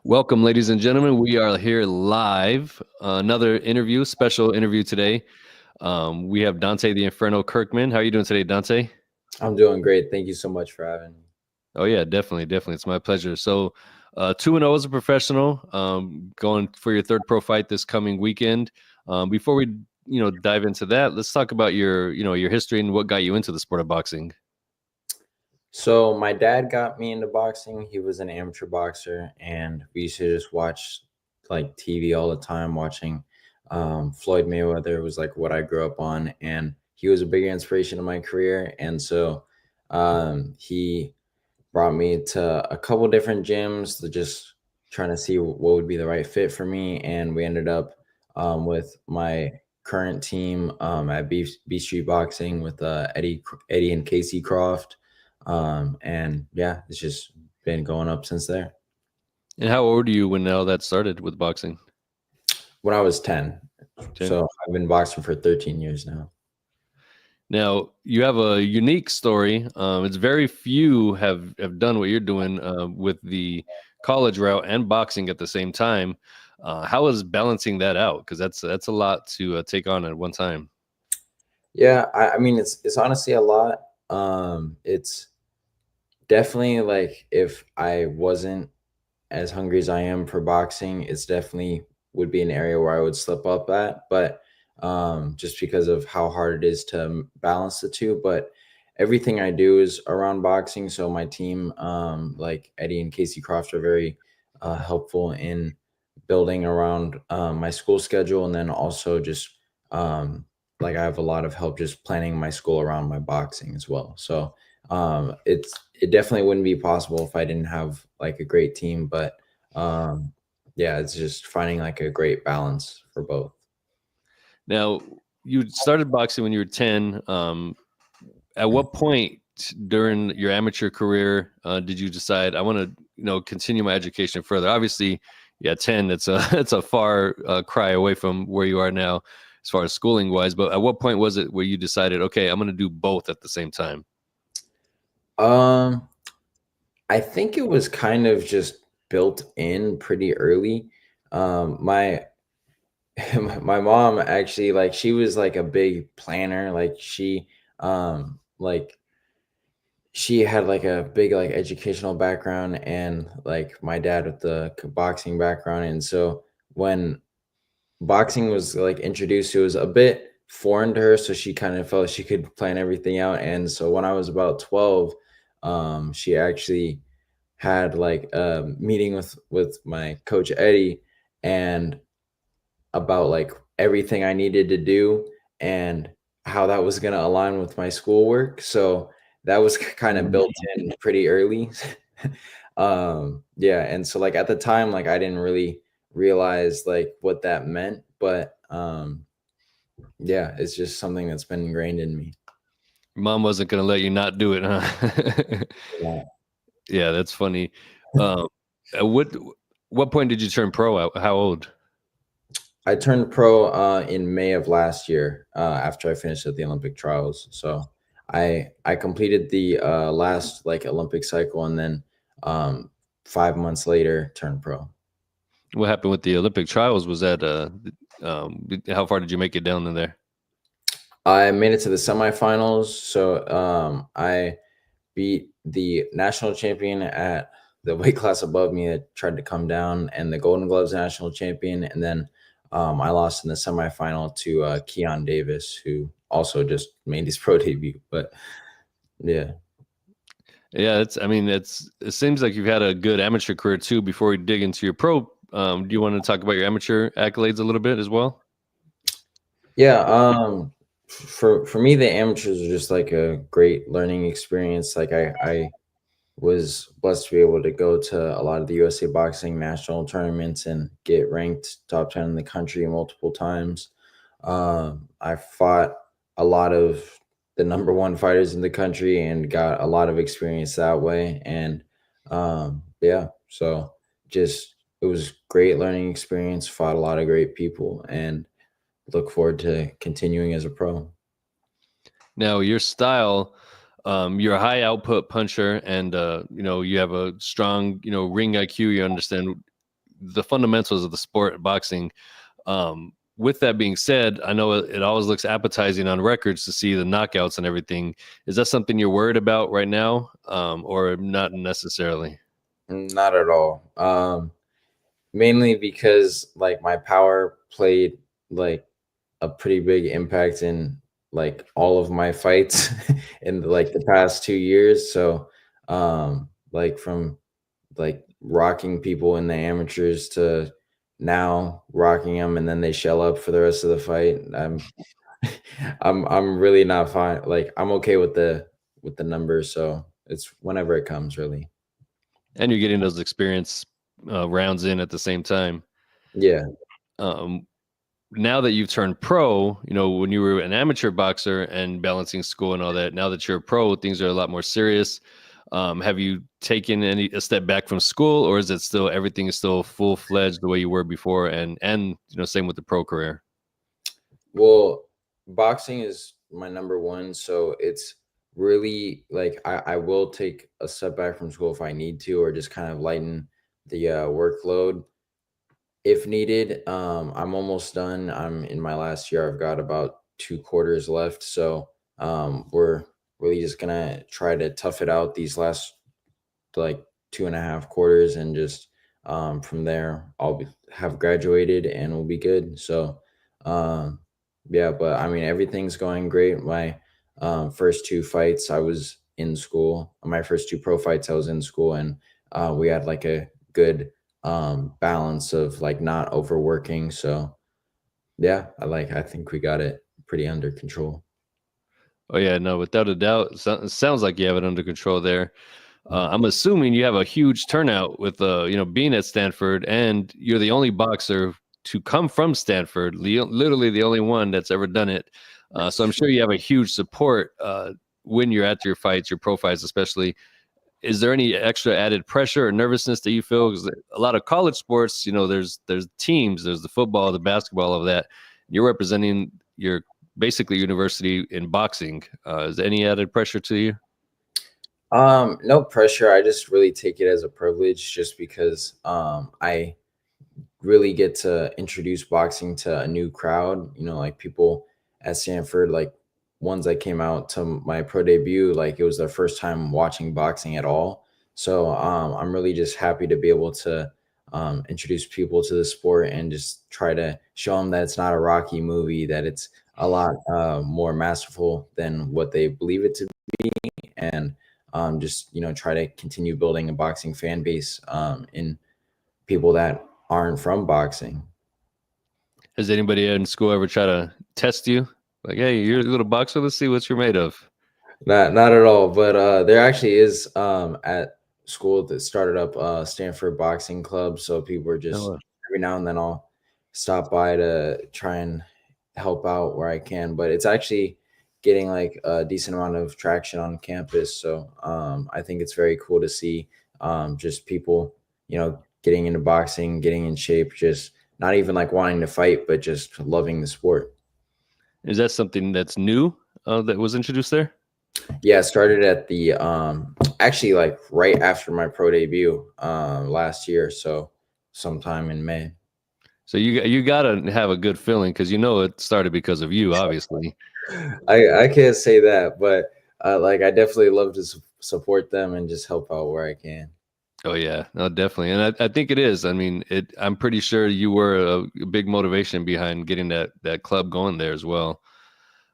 Welcome, ladies and gentlemen. We are here live. Another interview, special interview today. We have Dante the Inferno Kirkman. How are you doing today, Dante? I'm doing great. Thank you so much for having me. Oh yeah, definitely, definitely. It's my pleasure. So, 2-0 as a professional, going for your third pro fight this coming weekend. Before we, dive into that, let's talk about your history and what got you into the sport of boxing. So my dad got me into boxing. He was an amateur boxer, and we used to just watch like TV all the time. Watching Floyd Mayweather was like what I grew up on, and he was a big inspiration in my career. And so he brought me to a couple different gyms to just trying to see what would be the right fit for me. And we ended up with my current team at B Street Boxing with Eddie and Casey Croft. And yeah, it's just been going up since there. And how old were you when all that started with boxing? When I was 10. 10. So I've been boxing for 13 years now. Now you have a unique story. It's very few have done what you're doing with the college route and boxing at the same time. How is balancing that out? Because that's a lot to take on at one time. Yeah, I mean it's honestly a lot. It's definitely like if I wasn't as hungry as I am for boxing, it's definitely would be an area where I would slip up at. But just because of how hard it is to balance the two. But everything I do is around boxing. So my team, like Eddie and Casey Croft, are very helpful in building around my school schedule, and then also just like I have a lot of help just planning my school around my boxing as well. So it definitely wouldn't be possible if I didn't have like a great team, but um yeah, it's just finding like a great balance for both. Now you started boxing when you were 10. At what point during your amateur career did you decide I want to continue my education further? Obviously, yeah, 10. That's a that's a far cry away from where you are now as far as schooling wise. But at what point was it where you decided, okay, I'm going to do both at the same time? um I think it was kind of just built in pretty early. My my mom actually, like, she was like a big planner. Like like she had like a big like educational background, and like my dad with the boxing background. And so when boxing was like introduced, it was a bit foreign to her, so she kind of felt she could plan everything out. And so when I was about 12, she actually had like a meeting with my coach Eddie, and about like everything I needed to do and how that was going to align with my schoolwork. So that was kind of built in pretty early. Yeah, and so like at the time, like I didn't really realize like what that meant, but yeah, it's just something that's been ingrained in me. Mom wasn't going to let you not do it, huh? Yeah. Yeah, that's funny. um, at what point did you turn pro? How old? I turned pro in May of last year, after I finished at the Olympic trials. So I completed the last like Olympic cycle, and then 5 months later turned pro. What happened with the Olympic trials? Was that how far did you make it down in there? I made it to the semifinals. So I beat the national champion at the weight class above me that tried to come down, and the Golden Gloves national champion. And then I lost in the semifinal to Keon Davis, who also just made his pro debut. But yeah. Yeah, it seems like you've had a good amateur career too. Before we dig into your pro, do you want to talk about your amateur accolades a little bit as well? Yeah, for me, the amateurs are just like a great learning experience. Like I was blessed to be able to go to a lot of the USA Boxing national tournaments and get ranked top 10 in the country multiple times. I fought a lot of the number one fighters in the country and got a lot of experience that way. And yeah, so just it was great learning experience. Fought a lot of great people, and look forward to continuing as a pro. Now, your style, you're a high output puncher, and you have a strong ring IQ. You understand. the fundamentals of the sport, boxing. With that being said, I know it always looks appetizing on records to see the knockouts and everything. Is that something you're worried about right now, or not necessarily? Not at all. Mainly because like my power played like a pretty big impact in like all of my fights in like the past 2 years. So like from like rocking people in the amateurs to now rocking them and then they shell up for the rest of the fight. I'm really not fine. Like I'm okay with the numbers, so it's whenever it comes really. And you're getting those experience rounds in at the same time. Yeah. Um, Now that you've turned pro, when you were an amateur boxer and balancing school and all that, now that you're a pro, things are a lot more serious. Have you taken a step back from school, or is it still everything is still full fledged the way you were before? And same with the pro career. Well, boxing is my number one, so it's really like I will take a step back from school if I need to, or just kind of lighten the workload if needed. I'm almost done. I'm in my last year. I've got about 2 quarters left, so we're really just gonna try to tough it out these last like 2.5 quarters, and just from there have graduated and we'll be good. So um, yeah, but I mean everything's going great. My first two fights I was in school. My first two pro fights I was in school, and we had like a good balance of like not overworking. So yeah, I think we got it pretty under control. Oh yeah, no, without a doubt, it sounds like you have it under control there. I'm assuming you have a huge turnout with being at Stanford, and you're the only boxer to come from Stanford, literally the only one that's ever done it. So I'm sure you have a huge support when you're at your fights, your pro fights especially. Is there any extra added pressure or nervousness that you feel? Because a lot of college sports, there's teams, there's the football, the basketball, of that. You're representing your basically university in boxing. Is there any added pressure to you? No pressure. I just really take it as a privilege, just because I really get to introduce boxing to a new crowd. Like people at Stanford, like ones that came out to my pro debut, like it was their first time watching boxing at all. So I'm really just happy to be able to introduce people to the sport and just try to show them that it's not a Rocky movie, that it's a lot more masterful than what they believe it to be, and just try to continue building a boxing fan base in people that aren't from boxing. Has anybody in school ever try to test you? Like, hey, you're a little boxer. Let's see what you're made of. Not at all, but there actually is at school that started up Stanford Boxing Club, so people are just Oh, every now and then I'll stop by to try and help out where I can, but it's actually getting like a decent amount of traction on campus. So I think it's very cool to see just people, getting into boxing, getting in shape, just not even like wanting to fight, but just loving the sport. is that something that's new that was introduced there? Yeah, I started at the actually like right after my pro debut last year, so sometime in May. So you gotta have a good feeling because it started because of you, obviously. I can't say that, but like I definitely love to support them and just help out where I can. Oh yeah, no, definitely, and I think it is. I mean, I'm pretty sure you were a big motivation behind getting that club going there as well.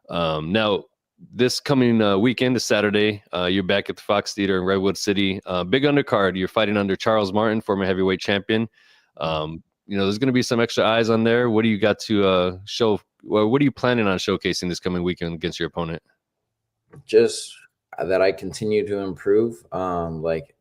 Now, this coming weekend is Saturday. You're back at the Fox Theater in Redwood City. Big undercard. You're fighting under Charles Martin, former heavyweight champion. There's going to be some extra eyes on there. What do you got to show? Well, what are you planning on showcasing this coming weekend against your opponent? Just that I continue to improve. Like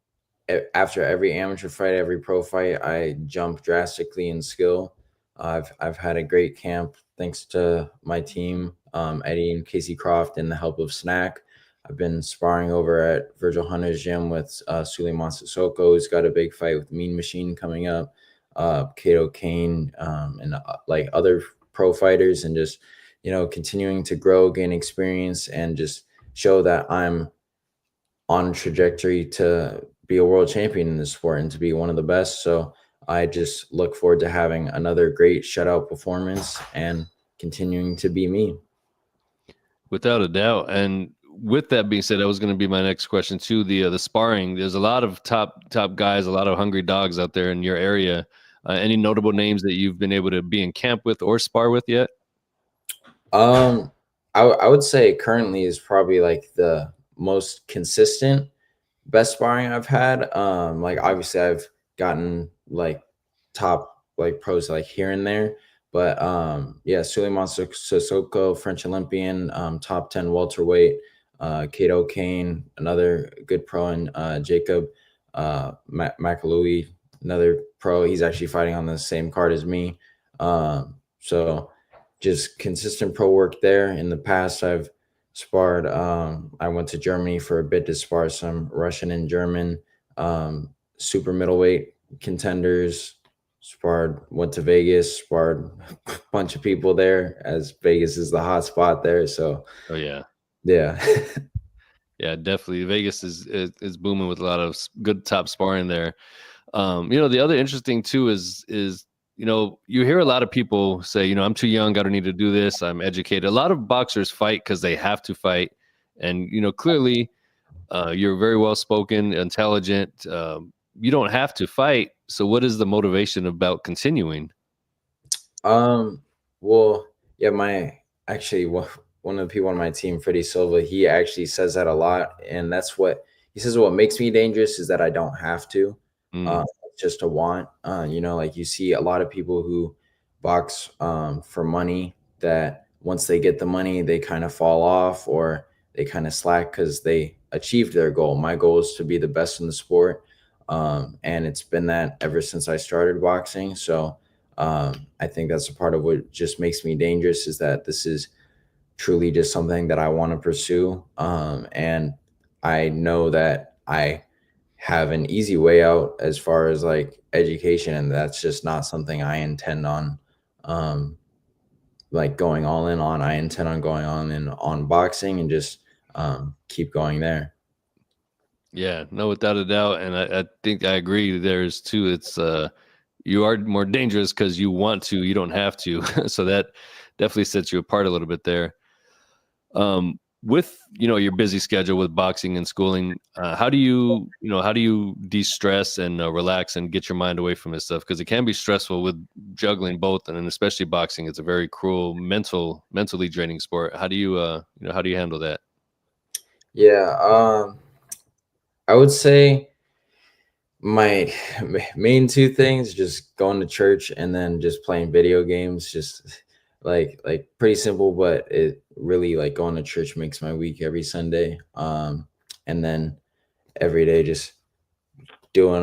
after every amateur fight, every pro fight, I jump drastically in skill. I've had a great camp thanks to my team, Eddie and Casey Croft, and the help of Snack. I've been sparring over at Virgil Hunter's gym with Suleiman Sissoko, who's got a big fight with Mean Machine coming up, Kato Kane, and like other pro fighters, and just continuing to grow, gain experience, and just show that I'm on a trajectory to be a world champion in this sport and to be one of the best. So I just look forward to having another great shutout performance and continuing to be me. Without a doubt. And with that being said, that was going to be my next question too. The sparring. There's a lot of top guys, a lot of hungry dogs out there in your area. Any notable names that you've been able to be in camp with or spar with yet? Um, I would say currently is probably like the most consistent best sparring I've had. Like obviously I've gotten like top like pros like here and there, but yeah, Suleiman Sissoko, French Olympian, top 10 welterweight, Kato Kane, another good pro, and Jacob McAlooey, another pro. He's actually fighting on the same card as me. So just consistent pro work there. In the past, I've sparred. I went to Germany for a bit to spar some Russian and German super middleweight contenders. Sparred, went to Vegas, sparred a bunch of people there, as Vegas is the hot spot there. So Oh yeah. yeah. Yeah, definitely. Vegas is booming with a lot of good top sparring there. The other interesting too is you hear a lot of people say, I'm too young, I don't need to do this. I'm educated. A lot of boxers fight because they have to fight, and clearly, you're very well spoken, intelligent. You don't have to fight. So, what is the motivation about continuing? Well, yeah, one of the people on my team, Freddie Silva, he actually says that a lot, and that's what he says. What makes me dangerous is that I don't have to, Mm, just to want. Like you see a lot of people who box for money that once they get the money, they kind of fall off or they kind of slack because they achieved their goal. My goal is to be the best in the sport, and it's been that ever since I started boxing. So I think that's a part of what just makes me dangerous is that this is truly just something that I want to pursue. And I know that I have an easy way out as far as like education, and that's just not something I intend on like going all in on. I intend on going on boxing and just keep going there. yeah, no, without a doubt. And I think I agree. There's too. It's you are more dangerous because you want to. You don't have to. So that definitely sets you apart a little bit there. With your busy schedule with boxing and schooling, how do you de-stress and relax and get your mind away from this stuff, because it can be stressful with juggling both, and then especially boxing. It's a very cruel mentally draining sport. How do you how do you handle that? Yeah, I would say my main two things, just going to church and then just playing video games, just like pretty simple, but it really like going to church makes my week every Sunday. And then every day just doing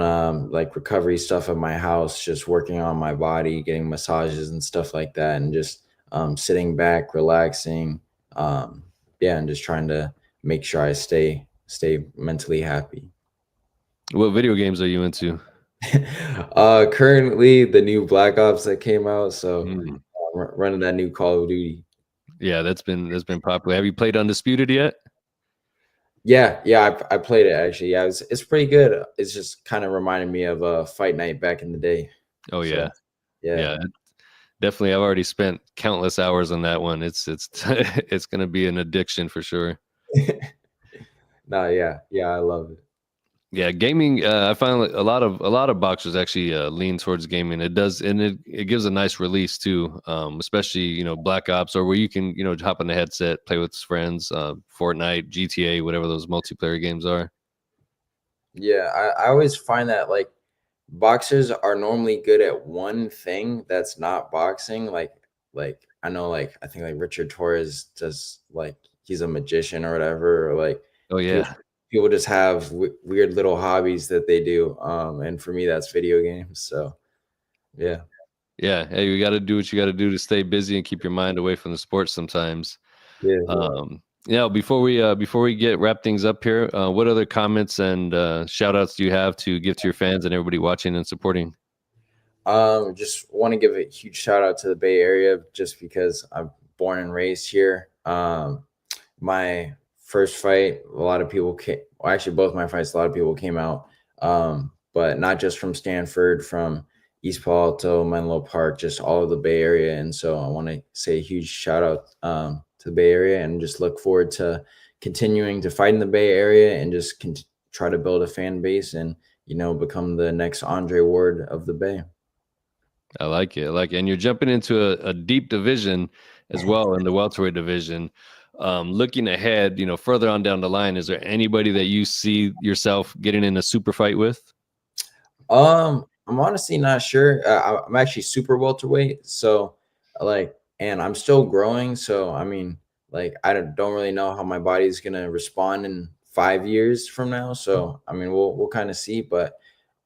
like recovery stuff at my house, just working on my body, getting massages and stuff like that, and just sitting back, relaxing. Yeah, and just trying to make sure I stay mentally happy. What video games are you into? Currently the new Black Ops that came out, so Mm. running that new Call of Duty. Yeah, that's been popular. Have you played Undisputed yet? Yeah, I played it actually. Yeah, it's pretty good. It's just kind of reminded me of a fight night back in the day. Oh So yeah, yeah. yeah, definitely. I've already spent countless hours on that one. It's it's gonna be an addiction for sure. No, yeah, I love it. Yeah, gaming. I find like a lot of boxers actually lean towards gaming. It does, and it gives a nice release too. Especially Black Ops, or where you can hop on the headset, play with friends, Fortnite, GTA, whatever those multiplayer games are. Yeah, I always find that like boxers are normally good at one thing that's not boxing. Like I know like I think like Richard Torres does like he's a magician or whatever. Or like Oh people yeah, people just have weird little hobbies that they do. And for me that's video games. So yeah. yeah. Hey, you got to do what you got to do to stay busy and keep your mind away from the sports sometimes. Yeah. Before we get wrap things up here, what other comments and shout outs do you have to give to your fans and everybody watching and supporting? Just want to give a huge shout out to the Bay Area just because I'm born and raised here. My first fight, a lot of people came. Well, actually, both my fights, a lot of people came out. But not just from Stanford, from East Palo Alto, Menlo Park, just all of the Bay Area. And so I want to say a huge shout out to the Bay Area, and just look forward to continuing to fight in the Bay Area and just try to build a fan base and, become the next Andre Ward of the Bay. I like it. I like it. And you're jumping into a deep division as well in the welterweight division. Looking ahead, further on down the line, is there anybody that you see yourself getting in a super fight with? I'm honestly not sure. I'm actually super welterweight, so and I'm still growing. So I mean, I don't really know how my body's gonna respond in 5 years from now. So I mean, we'll kind of see. But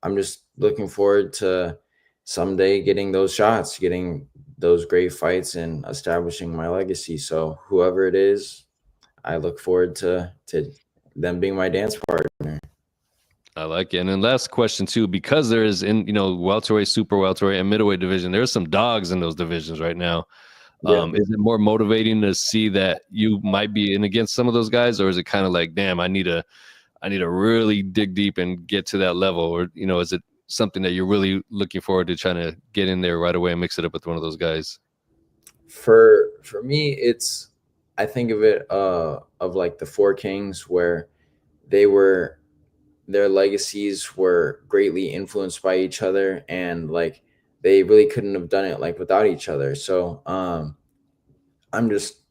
I'm just looking forward to someday getting those shots, getting those great fights, and establishing my legacy. So whoever it is, I look forward to them being my dance partner. I like it. And then last question too, because there is in welterweight, super welterweight, and middleweight division, there's some dogs in those divisions right now. Yeah. Is it more motivating to see that you might be in against some of those guys, or is it kind of like, damn, I need to really dig deep and get to that level, or is it something that you're really looking forward to trying to get in there right away and mix it up with one of those guys? For me, I think of it of like the Four Kings, where their legacies were greatly influenced by each other, and they really couldn't have done it without each other. So I'm just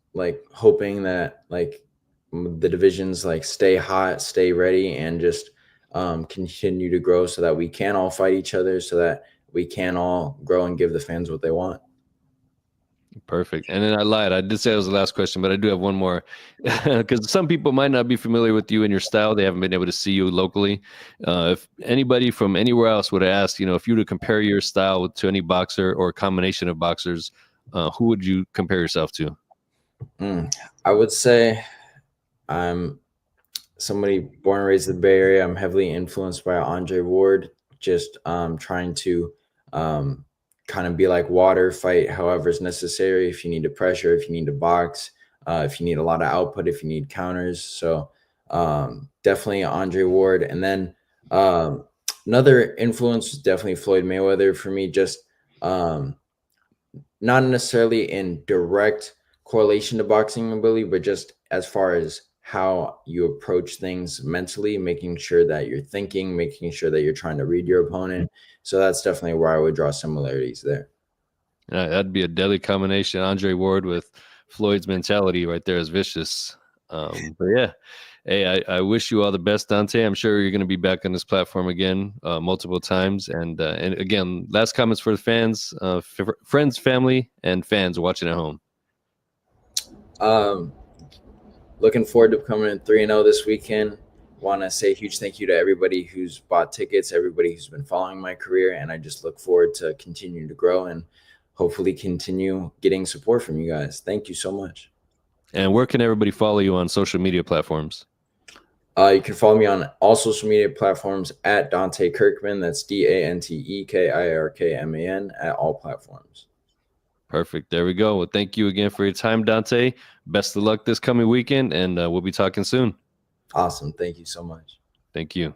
hoping that the divisions stay hot, stay ready, and just continue to grow, so that we can all fight each other, so that we can all grow and give the fans what they want. Perfect. And then I lied. I did say it was the last question, but I do have one more, because some people might not be familiar with you and your style. They haven't been able to see you locally. If anybody from anywhere else would ask, if you were to compare your style to any boxer or a combination of boxers, who would you compare yourself to? I would say I'm somebody born and raised in the Bay Area. I'm heavily influenced by Andre Ward, just trying to kind of be like water, fight however is necessary. If you need to pressure, if you need to box, if you need a lot of output, if you need counters. So definitely Andre Ward. And then another influence is definitely Floyd Mayweather for me, just not necessarily in direct correlation to boxing ability, but just as far as how you approach things mentally, making sure that you're thinking, making sure that you're trying to read your opponent. So that's definitely where I would draw similarities there. That'd be a deadly combination. Andre Ward with Floyd's mentality right there is vicious. But yeah, hey, I wish you all the best, Dante. I'm sure you're going to be back on this platform again multiple times. And again, last comments for the fans, friends, family, and fans watching at home. Looking forward to coming in 3-0 this weekend. Want to say a huge thank you to everybody who's bought tickets, everybody who's been following my career, and I just look forward to continuing to grow and hopefully continue getting support from you guys. Thank you so much. And where can everybody follow you on social media platforms? You can follow me on all social media platforms at Dante Kirkman. That's DanteKirkman at all platforms. Perfect. There we go. Well, thank you again for your time, Dante. Best of luck this coming weekend, and we'll be talking soon. Awesome. Thank you so much. Thank you.